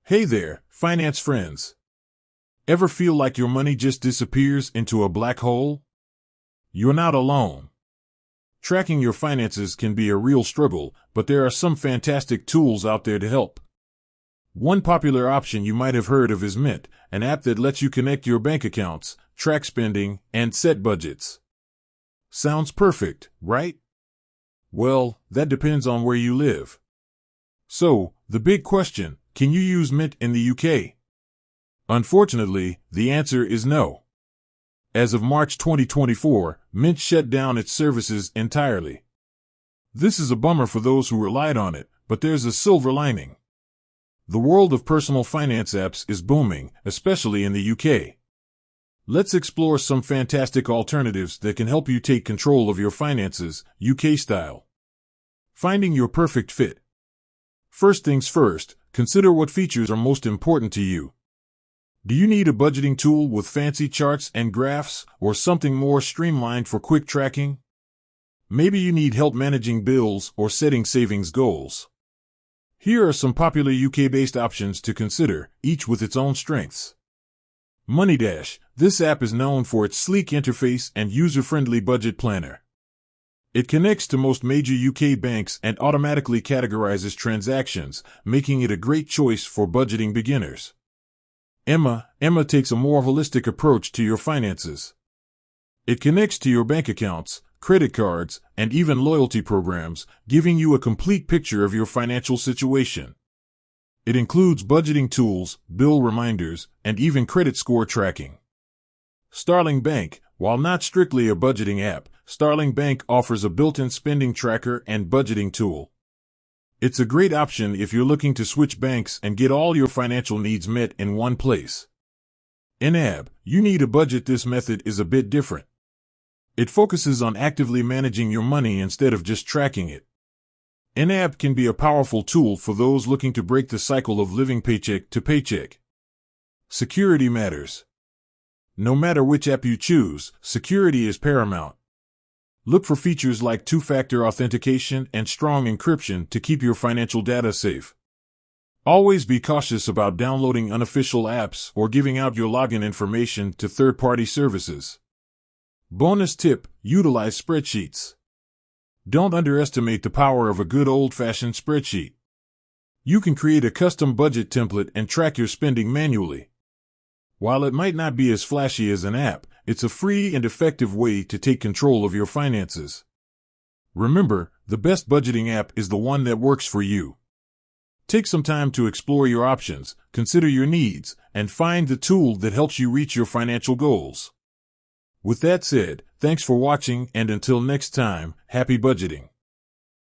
Hey there, finance friends. Ever feel like your money just disappears into a black hole? You're not alone. Tracking your finances can be a real struggle, but there are some fantastic tools out there to help. One popular option you might have heard of is Mint, an app that lets you connect your bank accounts, track spending, and set budgets. Sounds perfect, right? Well, that depends on where you live. So, the big question, can you use Mint in the UK? Unfortunately, the answer is no. As of March 2024, Mint shut down its services entirely. This is a bummer for those who relied on it, but there's a silver lining. The world of personal finance apps is booming, especially in the UK. Let's explore some fantastic alternatives that can help you take control of your finances, UK style. Finding your perfect fit. First things first, consider what features are most important to you. Do you need a budgeting tool with fancy charts and graphs, or something more streamlined for quick tracking? Maybe you need help managing bills or setting savings goals. Here are some popular UK-based options to consider, each with its own strengths. MoneyDash. This app is known for its sleek interface and user-friendly budget planner. It connects to most major UK banks and automatically categorizes transactions, making it a great choice for budgeting beginners. Emma takes a more holistic approach to your finances. It connects to your bank accounts, credit cards, and even loyalty programs, giving you a complete picture of your financial situation. It includes budgeting tools, bill reminders, and even credit score tracking. Starling Bank. While not strictly a budgeting app, Starling Bank offers a built-in spending tracker and budgeting tool. It's a great option if you're looking to switch banks and get all your financial needs met in one place. NAB. You need a budget. This method is a bit different. It focuses on actively managing your money instead of just tracking it. NAB can be a powerful tool for those looking to break the cycle of living paycheck to paycheck. Security matters. No matter which app you choose, security is paramount. Look for features like two-factor authentication and strong encryption to keep your financial data safe. Always be cautious about downloading unofficial apps or giving out your login information to third-party services. Bonus tip: utilize spreadsheets. Don't underestimate the power of a good old-fashioned spreadsheet. You can create a custom budget template and track your spending manually. While it might not be as flashy as an app, it's a free and effective way to take control of your finances. Remember, the best budgeting app is the one that works for you. Take some time to explore your options, consider your needs, and find the tool that helps you reach your financial goals. With that said, thanks for watching, and until next time, happy budgeting.